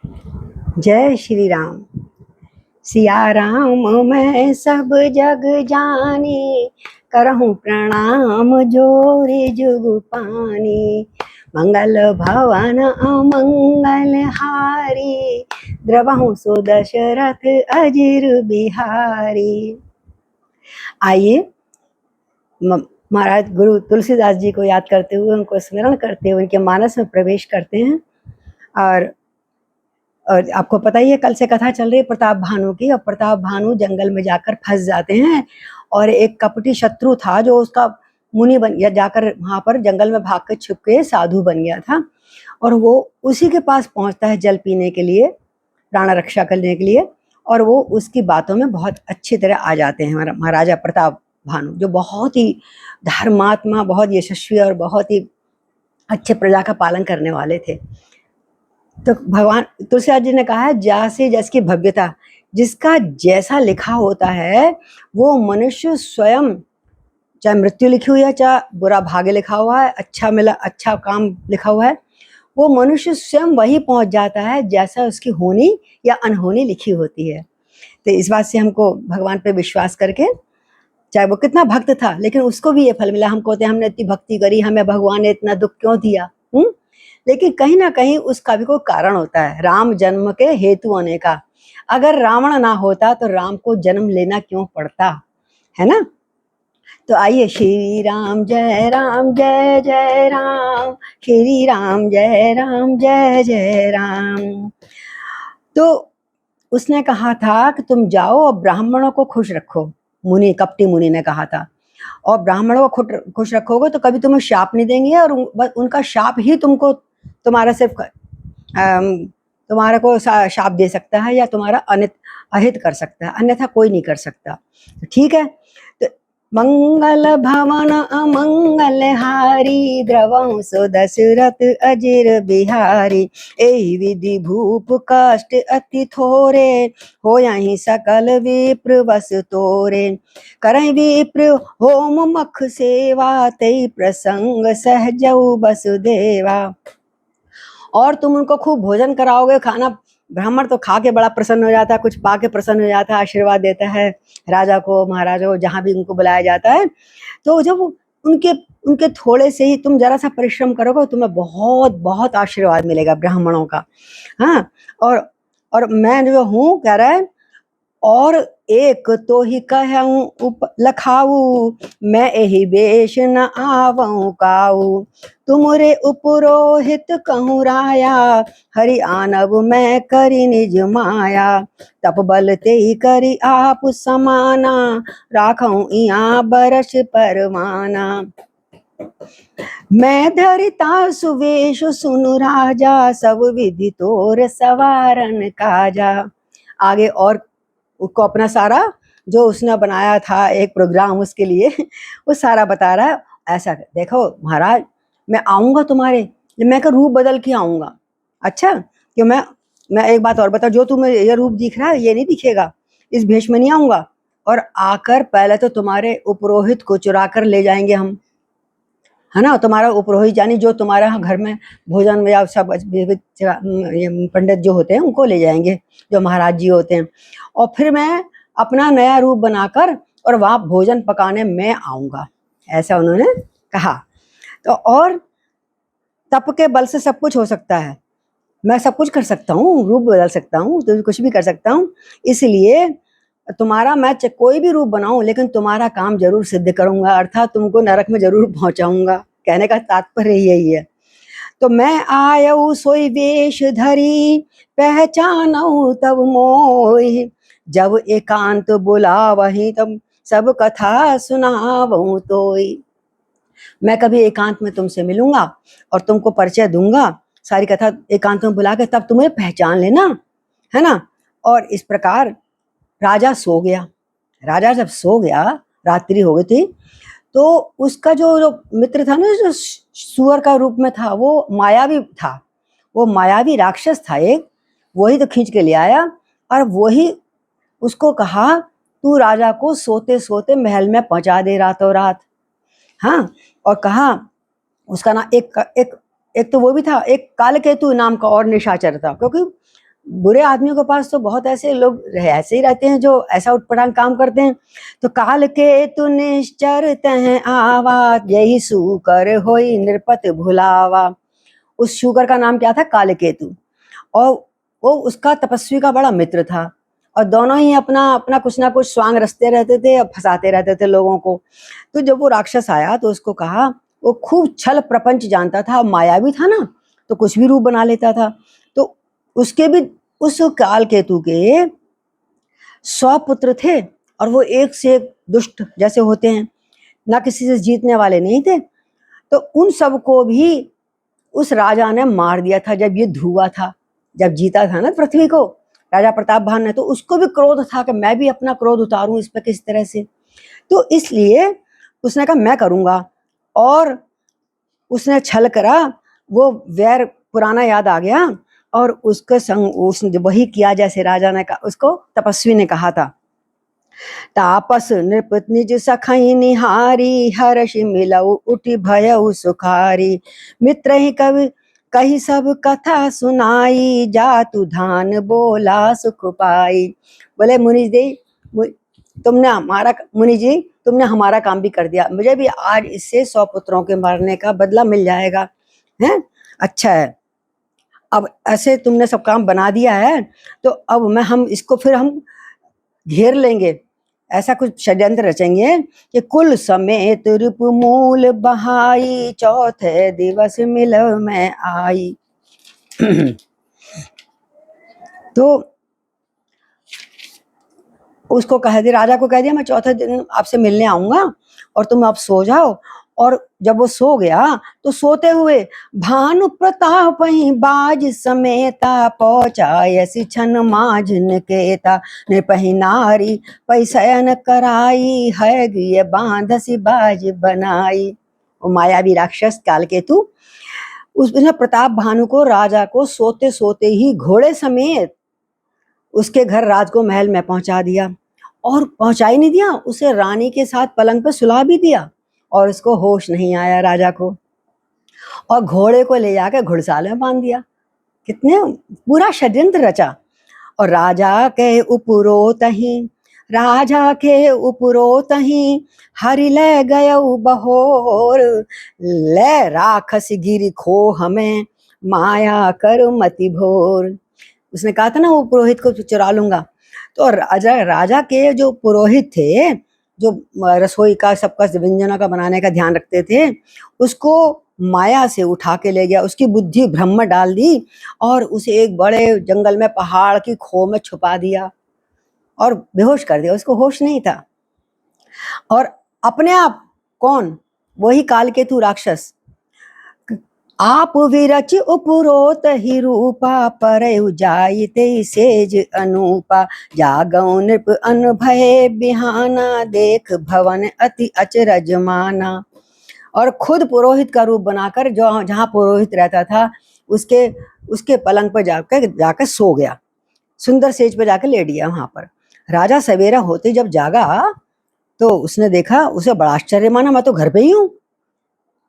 जय श्री राम। सिया राम मैं सब जग जानी, करहूँ प्रणाम जोरे जुग पानी। मंगल भवन अमंगल हारी, द्रवहु सो दशरथ अजिर बिहारी। आइए महाराज गुरु तुलसीदास जी को याद करते हुए, उनको स्मरण करते हुए उनके मानस में प्रवेश करते हैं। और आपको पता ही है, कल से कथा चल रही है प्रताप भानु की। और प्रताप भानु जंगल में जाकर फंस जाते हैं, और एक कपटी शत्रु था जो उसका मुनि बन गया, जाकर वहां पर जंगल में भाग कर छुप के साधु बन गया था। और वो उसी के पास पहुंचता है जल पीने के लिए, प्राण रक्षा करने के लिए। और वो उसकी बातों में बहुत अच्छी तरह आ जाते हैं महाराजा प्रताप भानु, जो बहुत ही धर्मात्मा, बहुत यशस्वी और बहुत ही अच्छे प्रजा का पालन करने वाले थे। तो भगवान तुलसीदास जी ने कहा है, जैसे जैसी भव्यता, जिसका जैसा लिखा होता है वो मनुष्य स्वयं, चाहे मृत्यु लिखी हुई है, चाहे बुरा भाग्य लिखा हुआ है, अच्छा मिला अच्छा काम लिखा हुआ है, वो मनुष्य स्वयं वही पहुंच जाता है जैसा उसकी होनी या अनहोनी लिखी होती है। तो इस बात से हमको भगवान पे विश्वास करके, चाहे वो कितना भक्त था लेकिन उसको भी ये फल मिला। हमको होते हमने इतनी भक्ति करी, हमें भगवान ने इतना दुख क्यों दिया? लेकिन कहीं ना कहीं उसका भी कोई कारण होता है, राम जन्म के हेतु होने का। अगर रावण ना होता तो राम को जन्म लेना क्यों पड़ता, है ना? तो आइए, श्री राम जय राम, श्री राम जय जय राम। तो उसने कहा था कि तुम जाओ और ब्राह्मणों को खुश रखो। मुनि, कपटी मुनि ने कहा था, और ब्राह्मणों को खुश रखोगे तो कभी तुम्हें शाप नहीं देंगे, और उनका शाप ही तुमको, तुम्हारा सिर्फ तुम्हारा को शाप दे सकता है या तुम्हारा अहित कर सकता है, अन्यथा कोई नहीं कर सकता। तो ठीक है। तो मंगल भवन अमंगल हारी, द्रवं सो दशरथ अजिर बिहारी। एहि विधि भूप कष्ट अति थोरे, हो यहीं सकल विप्र बस तोरे। करई विप्र होम मख सेवा, तई प्रसंग सहजऊ वसुदेवा। और तुम उनको खूब भोजन कराओगे, खाना, ब्राह्मण तो खा के बड़ा प्रसन्न हो जाता है, कुछ पा के प्रसन्न हो जाता है, आशीर्वाद देता है राजा को, महाराजा को, जहां भी उनको बुलाया जाता है। तो जब उनके उनके थोड़े से ही तुम जरा सा परिश्रम करोगे, तुम्हें बहुत बहुत आशीर्वाद मिलेगा ब्राह्मणों का। हाँ, और मैं जो हूँ कह रहा है, और एक तो ही कहूँ लखाऊ, मैं एहि बेश न आवऊँ काऊ। तुमरे उपरोहित कहूँ राया, हरि आनब मैं करी निज माया। तप बल ते ही करी आप समाना, राखऊँ इहाँ बरस परवाना। मैं धरिता सुवेश सुनु राजा, सब विधि तोर सवारन काजा। आगे और उसको अपना सारा जो उसने बनाया था एक प्रोग्राम उसके लिए वो सारा बता रहा है। ऐसा देखो महाराज, मैं आऊंगा तुम्हारे, मैं का रूप बदल के आऊंगा। अच्छा, कि मैं एक बात और बता, जो तुम्हें ये रूप दिख रहा है ये नहीं दिखेगा, इस भेष में नहीं आऊंगा। और आकर पहले तो तुम्हारे उपरोहित को चुरा कर ले जाएंगे हम, है ना? तुम्हारा उपरोहित यानी जो तुम्हारा घर में भोजन या सब पंडित जो होते हैं उनको ले जाएंगे, जो महाराज जी होते हैं। और फिर मैं अपना नया रूप बनाकर और वहां भोजन पकाने में आऊंगा, ऐसा उन्होंने कहा। तो और तप के बल से सब कुछ हो सकता है, मैं सब कुछ कर सकता हूँ, रूप बदल सकता हूँ, तो कुछ भी कर सकता हूँ। इसलिए तुम्हारा मैं कोई भी रूप बनाऊं, लेकिन तुम्हारा काम जरूर सिद्ध करूंगा, अर्थात तुमको नरक में जरूर पहुंचाऊंगा। कहने का तात्पर्य यही है। तो मैं आयऊ सोई वेश धरी, पहचानऊ तब मोहि। जब एकांत बुलावहि तब सब कथा सुनावऊं तोई। मैं कभी एकांत में तुमसे मिलूंगा और तुमको परिचय दूंगा, सारी कथा एकांत में बुला के, तब तुम्हें पहचान लेना, है ना? और इस प्रकार राजा सो गया। राजा जब सो गया, रात्रि हो गई थी, तो उसका जो मित्र था ना, जो सुअर का रूप में था, वो मायावी था, वो मायावी राक्षस था एक, वही तो खींच के ले आया। और वही उसको कहा, तू राजा को सोते सोते महल में पहुंचा दे रातों रात। हाँ, और कहा उसका ना एक एक एक तो वो भी था, एक कालकेतु नाम का और निशाचर था, क्योंकि बुरे आदमियों के पास तो बहुत ऐसे लोग ऐसे ही रहते हैं जो ऐसा उटपटांग काम करते हैं। तो काल के तु निश्चर तह आवा, यही सूकर होई नृपत भुलावा। उस शूकर का नाम क्या था? कालकेतु। और वो उसका तपस्वी का बड़ा मित्र था, और दोनों ही अपना अपना कुछ ना कुछ स्वांग रचते रहते थे और फंसाते रहते थे लोगों को। तो जब वो राक्षस आया तो उसको कहा, वो खूब छल प्रपंच जानता था, मायावी था ना, तो कुछ भी रूप बना लेता था। तो उसके भी, उस काल केतु के 100 पुत्र थे, और वो एक से एक दुष्ट जैसे होते हैं, ना किसी से जीतने वाले नहीं थे। तो उन सबको भी उस राजा ने मार दिया था जब युद्ध हुआ था, जब जीता था ना पृथ्वी को राजा प्रताप भान ने। तो उसको भी क्रोध था कि मैं भी अपना क्रोध उतारूं इस पे किस तरह से। तो इसलिए उसने कहा मैं करूंगा, और उसने छल करा। वो वैर पुराना याद आ गया, और उसके संग उसने वही किया जैसे राजा ने कहा, उसको तपस्वी ने कहा था। तापस नृप निज सखई निहारी, हर्ष मिलऊ उठि भयउ सुखारी। मित्र ही कवि कही सब कथा सुनाई, जातु धान बोला सुख पाई। बोले मुनि जी, तुमने हमारा, मुनि जी तुमने हमारा काम भी कर दिया, मुझे भी आज इससे 100 पुत्रों के मारने का बदला मिल जाएगा। हैं, अच्छा है, अब ऐसे तुमने सब काम बना दिया है, तो अब हम इसको फिर हम घेर लेंगे। ऐसा कुछ षड्यंत्र रचेंगे कि कुल समेत रिपुमूल बहाई, चौथे दिवस मिलव में आई। तो उसको कह दिया, राजा को कह दिया मैं चौथे दिन आपसे मिलने आऊंगा, और तुम अब सो जाओ। और जब वो सो गया तो सोते हुए भानु प्रताप ही बाज समेता, पहुंचायसी छन माझ निकेता। नृपहि नारी पैसयन कराई, है गिय बांधसी बाज बनाई। वो मायावी राक्षस कालकेतु उसने प्रताप भानु को, राजा को सोते सोते ही घोड़े समेत उसके घर राजको महल में पहुंचा दिया। और पहुंचा ही नहीं दिया, उसे रानी के साथ पलंग पे सुला भी दिया, और उसको होश नहीं आया राजा को। और घोड़े को ले जाकर घुड़साल में बांध दिया। कितने पूरा षड्यंत्र रचा। और राजा के उपरोत ही, राजा के उपरोत ही, हरि ले गयउ बहोर। ले राखस गिरी खो हमें, माया कर मति भोर। उसने कहा था ना वो पुरोहित को चुरा लूंगा। तो राजा राजा के जो पुरोहित थे, जो रसोई का सबका व्यंजनों का बनाने का ध्यान रखते थे, उसको माया से उठा के ले गया, उसकी बुद्धि भ्रम में डाल दी, और उसे एक बड़े जंगल में पहाड़ की खो में छुपा दिया और बेहोश कर दिया। उसको होश नहीं था। और अपने आप कौन? वही कालकेतु राक्षस। आप विरच उपरोत ही रूपा, परयु जायते सेज अनूपा। जागौ नृप अनभय बिहाना, देख भवन अति अचरज माना। और खुद पुरोहित का रूप बनाकर जो जहाँ पुरोहित रहता था उसके उसके पलंग पर जाकर सो गया, सुंदर सेज पर जाकर लेट गया वहां पर। राजा सवेरा होते जब जागा तो उसने देखा, उसे बड़ा आश्चर्य माना, मैं तो घर पे ही हूँ।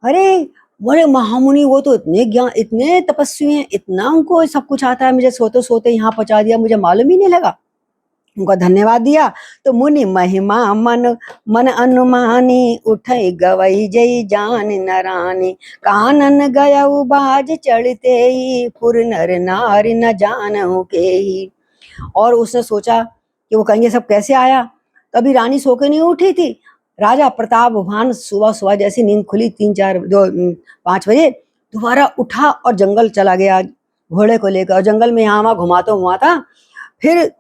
अरे बड़े महामुनि, वो तो इतने ज्ञान, इतने तपस्वी हैं, इतना उनको सब कुछ आता है, मुझे सोते सोते यहाँ पहुंचा दिया, मुझे मालूम ही नहीं लगा। उनका धन्यवाद दिया। तो मुनि महिमा मन मन अनुमानी, उठई गवई जई जान नरानी। कानन गयउ बाज चढ़ते ही, पुर नर नारी न जानहु के ही। और उसने सोचा कि वो कहेंगे सब कैसे आया। कभी रानी सो के नहीं उठी थी। राजा प्रताप भान सुबह सुबह जैसी नींद खुली 5 बजे, दोबारा उठा और जंगल चला गया घोड़े को लेकर, और जंगल में यहाँ वहाँ घुमाता हुआ था। फिर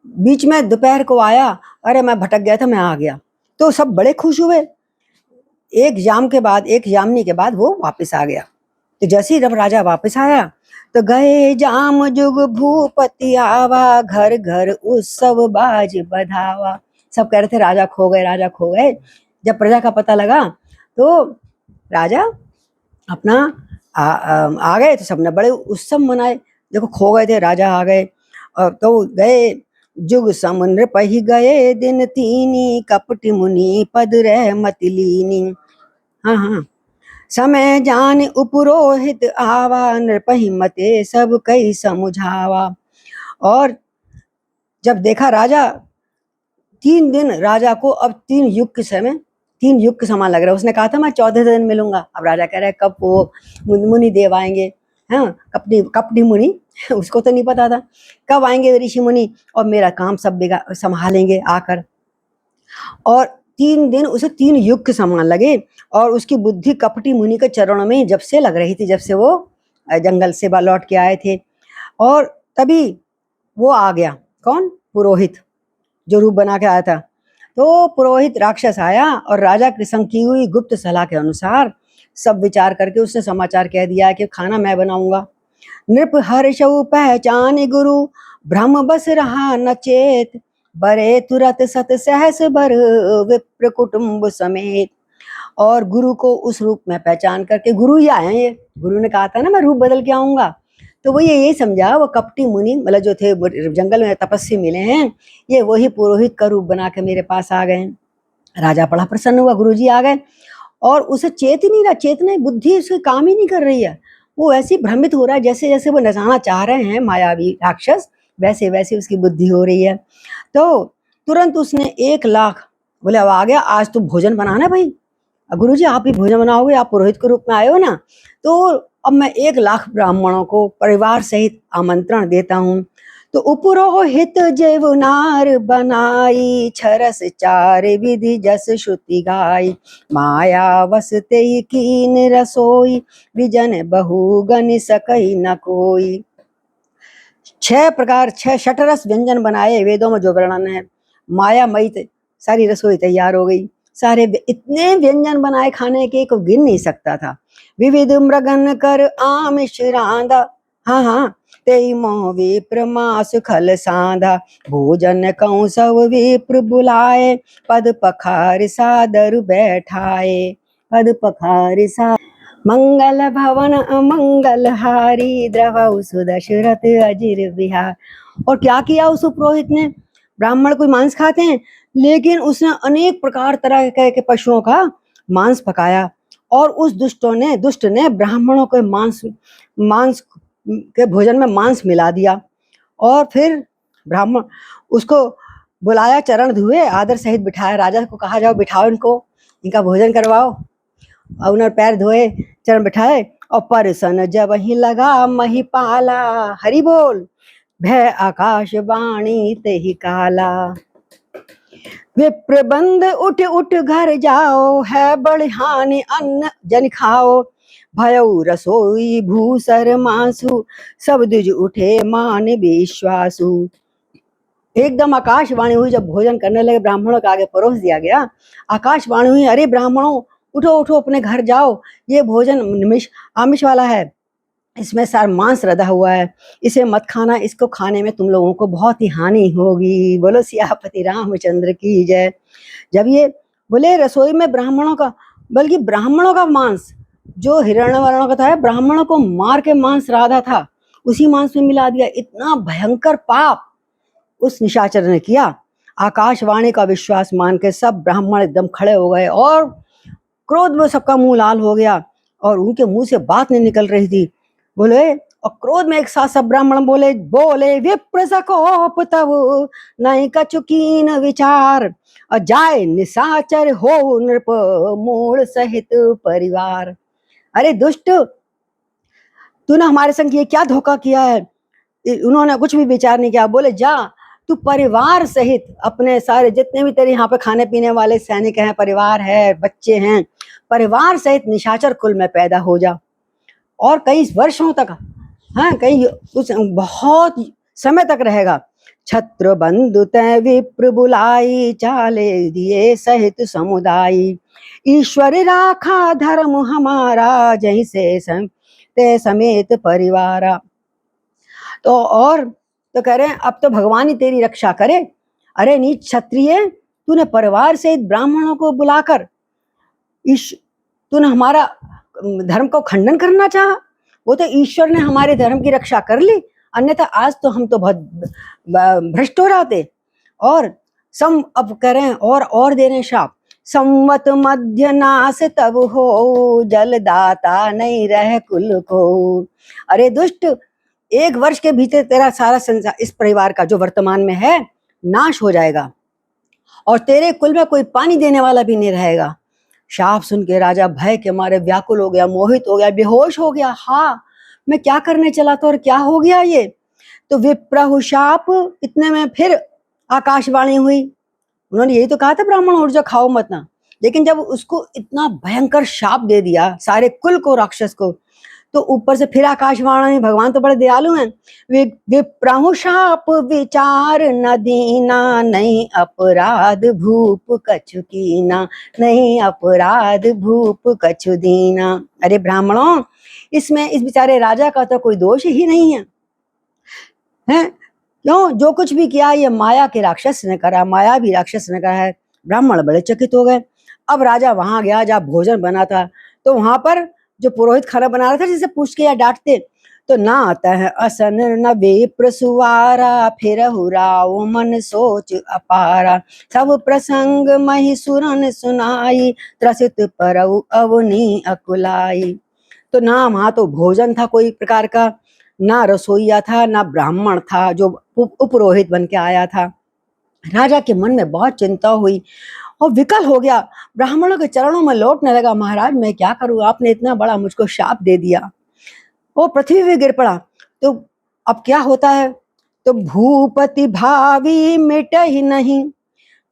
बीच में दोपहर को आया, अरे मैं भटक गया था, मैं आ गया। तो सब बड़े खुश हुए। एक यामनी के बाद वो वापस आ गया। तो जैसे ही जब राजा वापस आया तो गए जाम जुग भूपति आवा, घर घर उत्सव बाज बधावा। सब कह रहे थे राजा खो गए, राजा खो गए। जब प्रजा का पता लगा तो राजा अपना आ गए, तो सबने बड़े उत्सव मनाए। देखो खो गए थे, राजा आ गए। और तो गए जुग समुद्र पही गए दिन तीनी, कपट मुनि पद रह मत लीनी। हाँ हाँ, समय जान उपरोहित आवा, नृपहि मते सब कई समुझावा। और जब देखा राजा, 3 दिन राजा को, अब 3 युग के समान लग रहा है। उसने कहा था मैं 14 दिन मिलूंगा, अब राजा कह रहा है कब वो मुनि देव आएंगे, हाँ कपटी कपटी मुनि उसको तो नहीं पता था कब आएंगे ऋषि मुनि और मेरा काम सब संभालेंगे आकर। और 3 दिन उसे 3 युग के समान लगे और उसकी बुद्धि कपटी मुनि के चरणों में जब से लग रही थी, जब से वो जंगल से लौट के आए थे। और तभी वो आ गया, कौन? पुरोहित, जो रूप बना के आया था। तो पुरोहित राक्षस आया और राजा की संग की हुई गुप्त सलाह के अनुसार सब विचार करके उसने समाचार कह दिया कि खाना मैं बनाऊंगा। नृप हर्षऊ पहचान गुरु, भ्रम बस रहा न चेत, बरे तुरत सत सहस बर, विप्र कुटुंब समेत। और गुरु को उस रूप में पहचान करके, गुरु ही आए हैं ये, गुरु ने कहा था ना मैं रूप बदल के आऊंगा, तो वो ये समझा वो कपटी मुनि मतलब जो थे जंगल में तपस्वी मिले हैं, ये वही पुरोहित का रूप बना के मेरे पास आ गए। राजा बड़ा प्रसन्न हुआ, गुरु जी आ गए। और उसे चेत ही नहीं रहा, चेतना बुद्धि उसके काम ही नहीं कर रही है, वो ऐसे भ्रमित हो रहा है जैसे जैसे वो नचाना चाह रहे हैं मायावी राक्षस, वैसे वैसे उसकी बुद्धि हो रही है। तो तुरंत उसने 1 लाख, बोले अब आ गया, आज तो भोजन बनाना भाई, गुरु जी आप ही भोजन बनाओगे, आप पुरोहित के रूप में आए हो ना, तो अब मैं 1 लाख ब्राह्मणों को परिवार सहित आमंत्रण देता हूँ। तो उपरोहित जेवनार बनाई, छरस 4 विधि जस श्रुति गाई, माया वस तेई कीन रसोई, विजन बहुगन सकई न कोई। 6 षटरस व्यंजन बनाए, वेदों में जो वर्णन है, माया मई सारी रसोई तैयार हो गई, सारे इतने व्यंजन बनाए खाने के को गिन नहीं सकता था। विविध मृगन कर आमिष रांधा, हाँ तेई मोह विप्र मास खल साधा, भोजन कौ सब विप्र बुलाए, पद पखार सादर बैठाए, पद पखार सा मंगल भवन अमंगल हारी, द्रवहु सुदशरथ अजिर बिहार। और क्या किया उस पुरोहित ने? ब्राह्मण कोई मांस खाते हैं, लेकिन उसने अनेक प्रकार तरह के पशुओं का मांस पकाया और उस दुष्ट ने ब्राह्मणों के मांस के भोजन में मांस मिला दिया। और फिर ब्राह्मण उसको बुलाया, चरण धुए, आदर सहित बिठाया, राजा को कहा जाओ बिठाओ इनको, इनका भोजन करवाओ। और उन्हें पैर धोए, चरण बिठाए और परसन जब ही लगा महिपाला, हरि बोल, भय आकाश वाणी ते ही काला। विप्र बंद उठ उठ घर जाओ, है बड़ी हानि अन्न जन खाओ, भयउ रसोई भूसर मासु, सब दुज उठे मान विश्वासु। एकदम आकाशवाणी हुई, जब भोजन करने लगे ब्राह्मणों के आगे परोस दिया गया, आकाशवाणी हुई, अरे ब्राह्मणों उठो उठो अपने घर जाओ, ये भोजन आमिष वाला है, इसमें सारा मांस रधा हुआ है, इसे मत खाना, इसको खाने में तुम लोगों को बहुत ही हानि होगी। बोलो सियापति रामचंद्र की जय। जब ये बोले रसोई में ब्राह्मणों का, बल्कि ब्राह्मणों का मांस जो हिरण्य वर्णों का था, ब्राह्मणों को मार के मांस राधा था, उसी मांस में मिला दिया। इतना भयंकर पाप उस निशाचर ने किया। आकाशवाणी का विश्वास मान के सब ब्राह्मण एकदम खड़े हो गए और क्रोध में सबका मुंह लाल हो गया और उनके मुंह से बात नहीं निकल रही थी। बोले, और क्रोध में एक साथ सब ब्राह्मण बोले विप्र सकोप तब नहीं कचुकीन विचार, और जाए निशाचर हो नृप मूल सहित परिवार। अरे दुष्ट, तूने हमारे संग ये क्या धोखा किया है? उन्होंने कुछ भी विचार नहीं किया, बोले जा तू परिवार सहित अपने सारे जितने भी तेरे यहाँ पे खाने पीने वाले सैनिक हैं, परिवार है, बच्चे हैं, परिवार सहित निशाचर कुल में पैदा हो जा और कई वर्षों तक, हाँ कई कुछ बहुत समय तक रहेगा। छत्र बंधु तय विप्र बुलाई, चाले दिए सहित समुदाय, ईश्वर राखा धर्म हमारा, जैसे ते समेत परिवारा। तो और तो कह रहे हैं अब तो भगवान ही तेरी रक्षा करे। अरे नीच क्षत्रिय, तूने परिवार सहित ब्राह्मणों को बुलाकर तूने हमारा धर्म को खंडन करना चाहा। वो तो ईश्वर ने हमारे धर्म की रक्षा कर ली, अन्यथा आज तो हम तो बहुत भ्रष्ट हो रहे थे। और सम अब कह रहे हैं और दे रहे हैं शाप, संवत मध्य नास तब हो, जलदाता नहीं रह कुल को। अरे दुष्ट, 1 वर्ष के भीतर तेरा सारा संसार, इस परिवार का जो वर्तमान में है, नाश हो जाएगा और तेरे कुल में कोई पानी देने वाला भी नहीं रहेगा। शाप सुन के राजा भय के मारे व्याकुल हो गया, मोहित हो गया, बेहोश हो गया। हाँ, मैं क्या करने चला था और क्या हो गया ये। तो विप्रहु शाप, इतने में फिर आकाशवाणी हुई। उन्होंने यही तो कहा था ब्राह्मण उठ जाओ, खाओ मत ना। लेकिन जब उसको इतना भयंकर शाप दे दिया सारे कुल को, राक्षस को, तो ऊपर से फिर आकाशवाणी, भगवान तो बड़े दयालु हैं। विप्रहु शाप विचार न दीना, नहीं अपराध भूप कछु कीना, नहीं अपराध भूप कछु दीना। अरे ब्राह्मणों, इसमें इस बेचारे राजा का तो कोई दोष ही नहीं है, हैं? क्यों? जो कुछ भी किया ये माया के राक्षस ने करा, माया भी राक्षस ने करा है। ब्राह्मण बड़े चकित हो गए। अब राजा वहां गया जहाँ भोजन बना था, तो वहां पर जो पुरोहित खाना बना रहा था, जिसे पूछ के या डांटते, तो ना आता है असन न विप्र सुवारा, फिर हुराओ मन सोच अपारा, सब प्रसंग मही सुरन सुनाई, त्रसित परऊ अवनी अकुलाई। तो ना वहां तो भोजन था कोई प्रकार का, ना रसोईया था, ना ब्राह्मण था जो उपरोहित बन के आया था। राजा के मन में बहुत चिंता हुई और विकल हो गया। ब्राह्मणों के चरणों में लौटने लगा, महाराज मैं क्या करूं, आपने इतना बड़ा मुझको शाप दे दिया। वो पृथ्वी पे गिर पड़ा। तो अब क्या होता है, तो भूपति भावी मिट ही नहीं,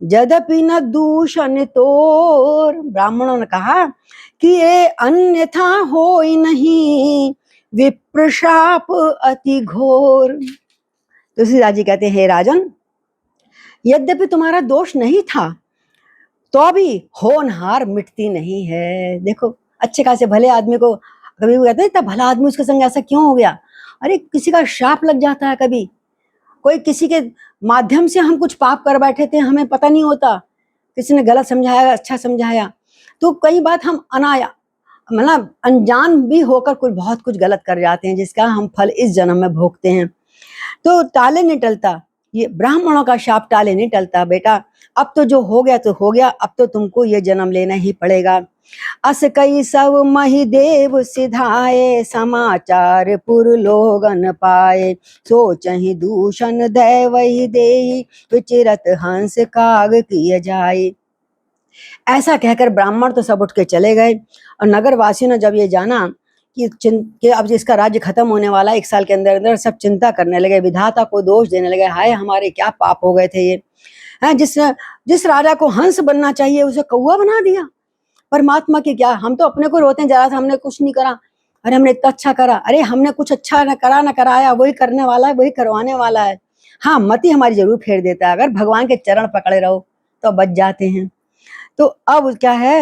यद्यपि न दूषण तोर। ब्राह्मणों ने कहा कि ये अन्यथा हो ही नहीं, विप्रशाप अति घोर। तुलसीदास जी कहते हैं, हे राजन, यद्यपि तुम्हारा दोष नहीं था, तो भी होनहार मिटती नहीं है। देखो, अच्छे खासे भले आदमी को कभी कहते हैं इतना भला आदमी, उसके संग ऐसा क्यों हो गया। अरे किसी का शाप लग जाता है, कभी कोई किसी के माध्यम से हम कुछ पाप कर बैठे थे, हमें पता नहीं होता, किसी ने गलत समझाया, अच्छा समझाया, तो कई बात हम अनाया मतलब अनजान भी होकर कुछ बहुत कुछ गलत कर जाते हैं, जिसका हम फल इस जन्म में भोगते हैं। तो टाले नहीं टलता, ये ब्राह्मणों का शाप टाले नहीं टलता बेटा। अब तो जो हो गया तो हो गया, अब तो तुमको ये जन्म लेना ही पड़ेगा। अस कई सब मही देव सिधाए, समाचार पुर लोगन पाए, सोचहि दूषण दैवहि देहि, विचिरत हंस काग किए जाए। ऐसा कहकर ब्राह्मण तो सब उठ के चले गए और नगर वासियों ने जब ये जाना कि अब इसका राज्य खत्म होने वाला है 1 साल के अंदर अंदर, सब चिंता करने लगे, विधाता को दोष देने लगे, हाय हमारे क्या पाप हो गए थे ये, हैं? जिस राजा को हंस बनना चाहिए उसे कौवा बना दिया। परमात्मा की क्या, हम तो अपने को रोते हैं, जरा सा हमने कुछ नहीं करा, अरे हमने इतना अच्छा करा, अरे हमने कुछ अच्छा न करा न कराया, वही करने वाला है, वही करवाने वाला है। हाँ, मति हमारी जरूर फेर देता है, अगर भगवान के चरण पकड़े रहो तो बच जाते हैं। तो अब क्या है,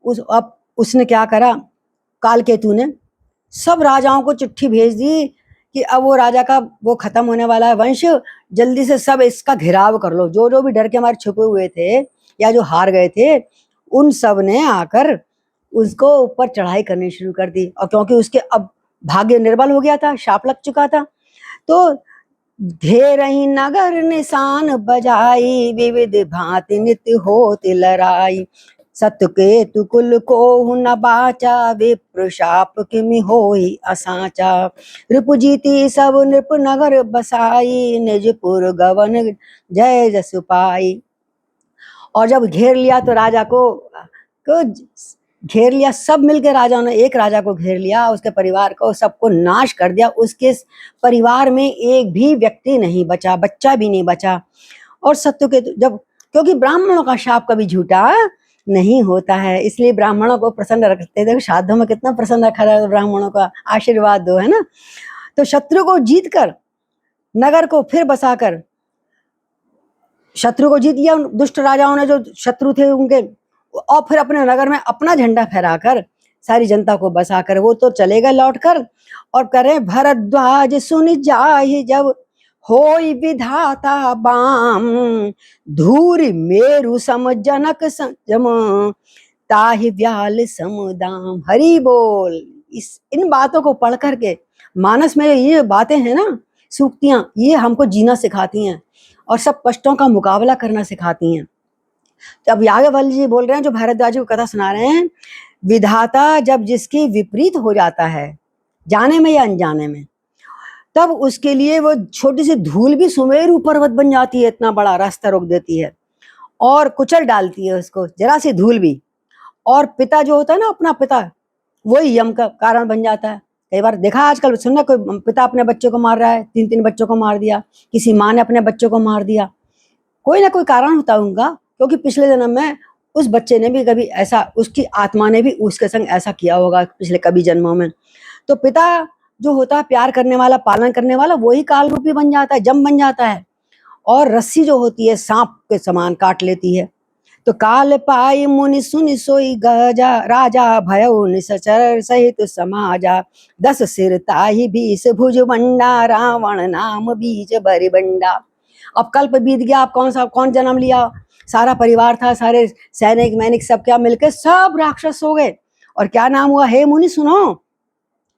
अब उसने क्या करा, कालकेतु ने सब राजाओं को चिट्ठी भेज दी कि अब वो राजा का वो खत्म होने वाला है वंश, जल्दी से सब इसका घेराव कर लो। जो जो भी डर के हमारे छुपे हुए थे या जो हार गए थे, उन सब ने आकर उसको ऊपर चढ़ाई करनी शुरू कर दी। और क्योंकि उसके अब भाग्य निर्बल हो गया था, शाप लग चुका था, तो घेरही नगर निशान बजाई, विविध भांति नित्य होत लड़ाई, सतकेतु कुल को न बाचा, विप्र शाप किमि होई असाचा, रिपु जीती सब नृप नगर बसाई, निजपुर गवन जय जस पाई। और जब घेर लिया तो राजा को घेर लिया, सब मिलकर राजाओं ने एक राजा को घेर लिया, उसके परिवार को सबको नाश कर दिया, उसके परिवार में एक भी व्यक्ति नहीं बचा, बच्चा भी नहीं बचा। और सत्य के जब, क्योंकि ब्राह्मणों का शाप कभी झूठा नहीं होता है, इसलिए ब्राह्मणों को प्रसन्न रखते हैं। देखो श्राद्धों में कितना प्रसन्न रखा है, ब्राह्मणों का आशीर्वाद दो, है ना। तो शत्रु को जीत कर नगर को फिर बसाकर, शत्रु को जीत लिया दुष्ट राजाओं ने जो शत्रु थे उनके, और फिर अपने नगर में अपना झंडा फहराकर सारी जनता को बसाकर वो तो चले गए लौट कर। और करे भरद्वाज सुन जाहि जब, होई विधाता बाम, धूरि मेरु सम जनक जम, ताहि व्याल समुदाम। हरि बोल। इन बातों को पढ़ करके मानस में ये बातें हैं ना, सूक्तियां, ये हमको जीना सिखाती हैं और सब कष्टों का मुकाबला करना सिखाती हैं। तो अब याज्ञवल्क्य जी बोल रहे हैं, जो भारद्वाज जी को कथा सुना रहे हैं, विधाता जब जिसके विपरीत हो जाता है, जाने में या अनजाने में, तब उसके लिए वो छोटी सी धूल भी सुमेरु पर्वत बन जाती है, इतना बड़ा रास्ता रोक देती है और कुचल डालती है उसको, जरा सी धूल भी। और पिता जो होता है ना, अपना पिता, वही यम का कारण बन जाता है। कई बार देखा आजकल सुनना, कोई पिता अपने बच्चे को मार रहा है, 3-3 बच्चों को मार दिया, किसी माँ ने अपने बच्चों को मार दिया, कोई ना कोई कारण होता उनका, क्योंकि पिछले जन्म में उस बच्चे ने भी कभी ऐसा, उसकी आत्मा ने भी उसके संग ऐसा किया होगा पिछले कभी जन्मों में। तो पिता जो होता है प्यार करने वाला, पालन करने वाला, वही काल रूपी बन जाता है, जम बन जाता है, और रस्सी जो होती है सांप के समान काट लेती है। तो काल पाई मुनि सुनि सोई गजा, राजा भयउ निसचर सहित समाजा, 10 सिर ताहि 20 भुज बंडा, रावण नाम बीज बरि बंडा। अब कल्प बीत गया, अब कौन जन्म लिया, सारा परिवार था, सारे सैनिक मैनिक सब क्या मिलकर सब राक्षस हो गए। और क्या नाम हुआ, हे मुनि सुनो,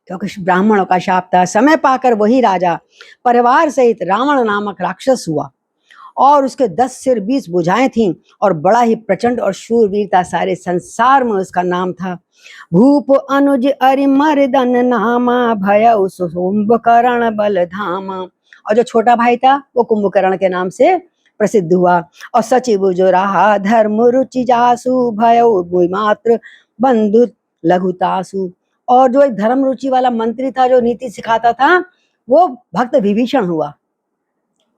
क्योंकि ब्राह्मणों का शाप था। समय पाकर वही राजा परिवार सहित रावण नामक राक्षस हुआ, और उसके 10 सिर 20 भुजाएं थीं, और बड़ा ही प्रचंड और शूरवीर था, सारे संसार में उसका नाम था। भूप अनुज अरिमर्दन नामा, भयउ कुंभकर्ण बल धामा। और जो छोटा भाई था वो कुंभकर्ण के नाम से प्रसिद्ध हुआ। और सचिव जो रहा धर्म रुचि जासु, भयउ मात्र बंधु लघुतासु। और जो एक धर्म रुचि वाला मंत्री था, जो नीति सिखाता था, वो भक्त विभीषण हुआ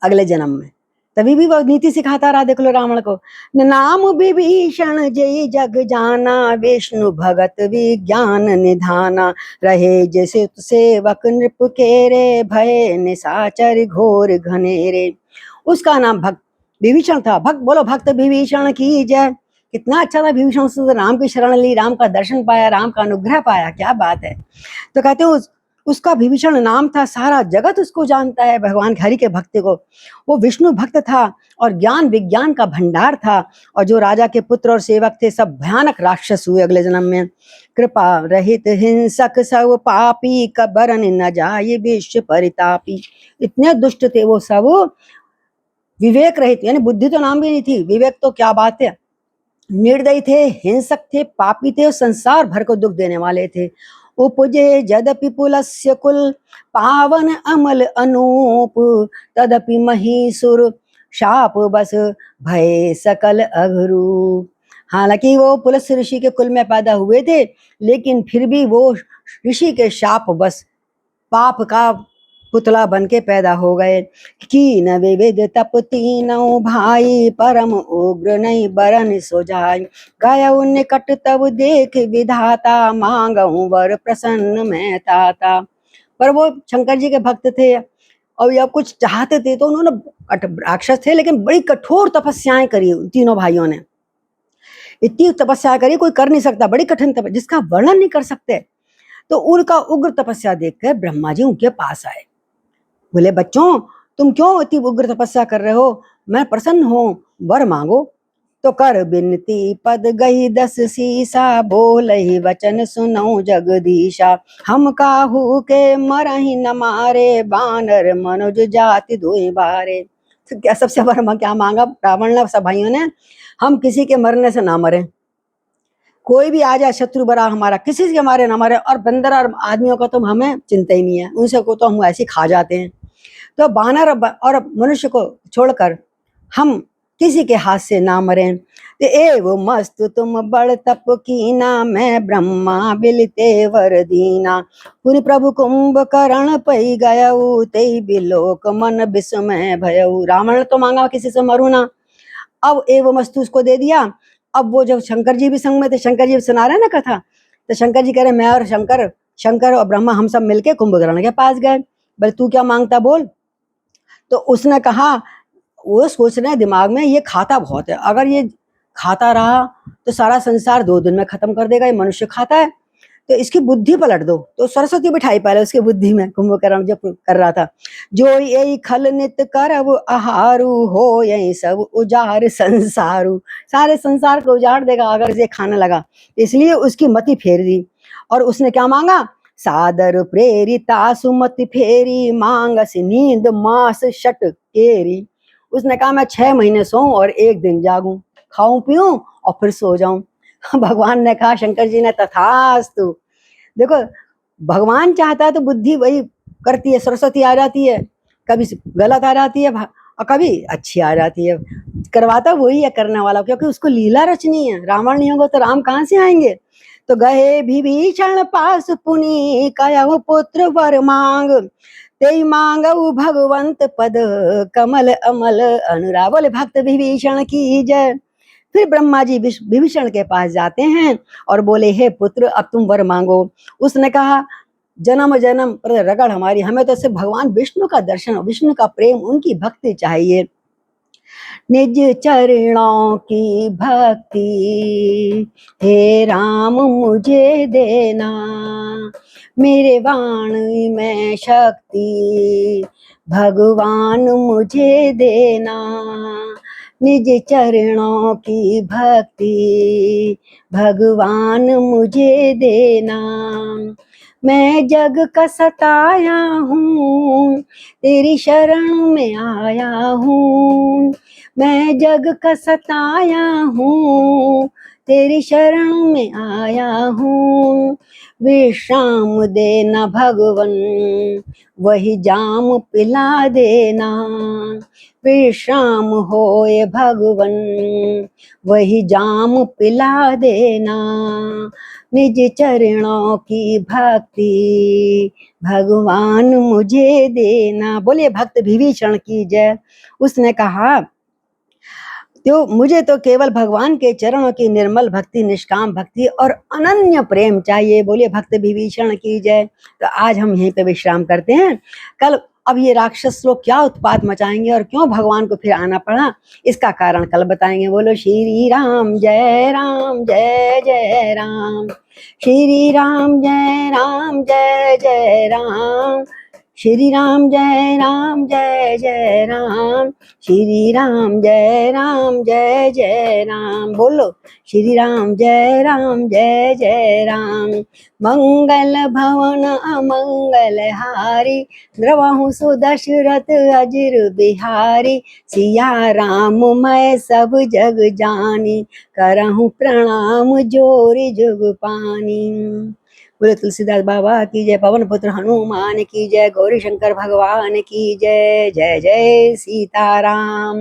अगले जन्म में। तभी भी वो नीति सिखाता रहा, देख लो रावण को। नाम विभीषण जय जग जाना, विष्णु भगत विज्ञान निधाना, रहे जैसे सेवक नृप के रे, भय निशाचर घोर घनेरे। उसका नाम भक्त विभीषण था। भक्त बोलो, भक्त विभीषण की जय। कितना अच्छा था विभीषण, उसने राम की शरण ली, राम का दर्शन पाया, राम का अनुग्रह पाया, क्या बात है। तो कहते हैं उसका विभीषण नाम था, सारा जगत उसको जानता है, भगवान हरि के भक्त को। वो विष्णु भक्त था और ज्ञान विज्ञान का भंडार था। और जो राजा के पुत्र और सेवक थे सब भयानक राक्षस हुए अगले जन्म में। कृपा रहित हिंसक सब पापी, कबरन न जाय विश्व परितापी। इतने दुष्ट थे वो सब, विवेक रहित, यानी बुद्धि तो नाम भी नहीं थी, विवेक तो क्या बात है। निर्दयी थे, हिंसक थे, पापी थे और संसार भर को दुख देने वाले थे। उपजे जदपि पुलस्य कुल, पावन अमल अनूप, तदपि महीसुर शाप बस भय सकल अघरू। हालांकि वो पुलस्त्य ऋषि के कुल में पैदा हुए थे, लेकिन फिर भी वो ऋषि के शाप बस पाप का पुतला बन के पैदा हो गए। की न विविध तप तीनों भाई, परम उग्र नहीं बरन सो जाय, गय निकट तब देख विधाता, मांगहूं वर प्रसन्न मैं ताता। पर वो शंकर जी के भक्त थे, और या कुछ चाहते थे, तो उन्होंने, राक्षस थे लेकिन बड़ी कठोर तपस्याएं करी तीनों भाइयों ने। इतनी तपस्या करी कोई कर नहीं सकता, बड़ी कठिन तपस्या जिसका वर्णन नहीं कर सकते। तो उनका उग्र तपस्या देखकर ब्रह्मा जी उनके पास आए, बोले बच्चों तुम क्यों इतनी उग्र तपस्या कर रहे हो, मैं प्रसन्न हूं, वर मांगो। तो कर बिनती पद गई 10 सीसा, बोल ही वचन सुनो जगदीशा, हम काहू के मरहि न मारे, बानर मनुज जाति दुई बारे। तो क्या सबसे बड़ा क्या मांगा रावण ने, सब भाइयों ने, हम किसी के मरने से ना मरे, कोई भी आ जाए शत्रु बड़ा हमारा, किसी के मारे ना मारे, और बंदर और आदमियों का तो हमें चिंता ही नहीं है, उनसे को तो हम ऐसे खा जाते हैं। तो बानर और मनुष्य को छोड़कर हम किसी के हाथ से ना मरें। तो एव मस्त तुम बड़ तप कीना, मैं ब्रह्मा बिलते वर दीना, पुरी प्रभु कुंभकर्ण पई गयऊ, ते बिलोक मन विस्मय भयऊ। रावण ने तो मांगा किसी से मरू ना, अब एव मस्तु उसको दे दिया। अब वो जब शंकर जी भी संग में थे, शंकर जी सुना रहे ना कथा, तो शंकर जी कह रहे मैं और शंकर और ब्रह्मा हम सब मिलके कुंभकर्ण के पास गए, बोले तू क्या मांगता बोल। तो उसने कहा, वो सोच रहे हैं दिमाग में, ये खाता बहुत है, अगर ये खाता रहा तो सारा संसार 2 दिन में खत्म कर देगा, ये मनुष्य खाता है, तो इसकी बुद्धि पलट दो। तो सरस्वती बिठाई पहले उसकी बुद्धि में, कुंभकर्ण जो कर रहा था, जो यही खल नित करब आहारू, हो यही सब उजाड़ संसारू, सारे संसार को उजाड़ देगा अगर ये खाने लगा। इसलिए उसकी मति फेर दी, और उसने क्या मांगा, सादर प्रेरिता सुमति फेरी, मांगस नींद मास शट केरी। उसने कहा मैं 6 महीने सोऊं और 1 दिन जागूं। खाऊं पीऊं और फिर सो जाऊं। भगवान ने कहा, शंकर जी ने, तथास्तु। देखो, भगवान चाहता है तो बुद्धि वही करती है, सरस्वती आ जाती है, कभी गलत आ जाती है और कभी अच्छी आ जाती है। करवाता वही है करने वाला, क्योंकि उसको लीला रचनी है। रावण नहीं होगा तो राम कहाँ से आएंगे। तो गए विभीषण पास पुनि, कयहु पुत्र वर मांग, ते मांगऊ भगवंत पद, कमल अमल अनुराग। बोले भक्त विभीषण की जय। फिर ब्रह्मा जी विभीषण के पास जाते हैं और बोले, हे पुत्र, अब तुम वर मांगो। उसने कहा, जन्म जन्म पर रगड़ हमारी, हमें तो सिर्फ भगवान विष्णु का दर्शन, विष्णु का प्रेम, उनकी भक्ति चाहिए। निज चरणों की भक्ति हे राम मुझे देना, मेरे वाणी में शक्ति भगवान मुझे देना। निज चरणों की भक्ति भगवान मुझे देना। मैं जग का सताया हूँ, तेरी शरण में आया हूँ। मैं जग का सताया हूँ, तेरी शरण में आया हूँ। विश्राम देना भगवन, वही जाम पिला देना। विश्राम होए भगवन, वही जाम पिला देना। निज चरणों की भक्ति भगवान मुझे देना। बोलिए भक्त विभीषण की जय। उसने कहा, तो मुझे तो केवल भगवान के चरणों की निर्मल भक्ति, निष्काम भक्ति और अनन्य प्रेम चाहिए। बोलिए भक्त विभीषण की जय। तो आज हम यहीं पे विश्राम करते हैं। कल अब ये राक्षस लोग क्या उत्पात मचाएंगे और क्यों भगवान को फिर आना पड़ा, इसका कारण कल बताएंगे। बोलो श्री राम जय जय राम, श्री राम जय जय राम, श्री राम जय राम, श्री राम जय राम। बोलो श्री राम जय राम। मंगल भवन अमंगल हारी, द्रवहु सुदशरथ अजिर बिहारी। सिया राम मैं सब जग जानी, करहूँ प्रणाम जोरी जुग पानी। बोले तुलसीदास बाबा की जय, पवन पुत्र हनुमान की जय, गौरी शंकर भगवान की जय। जय जय सीताराम।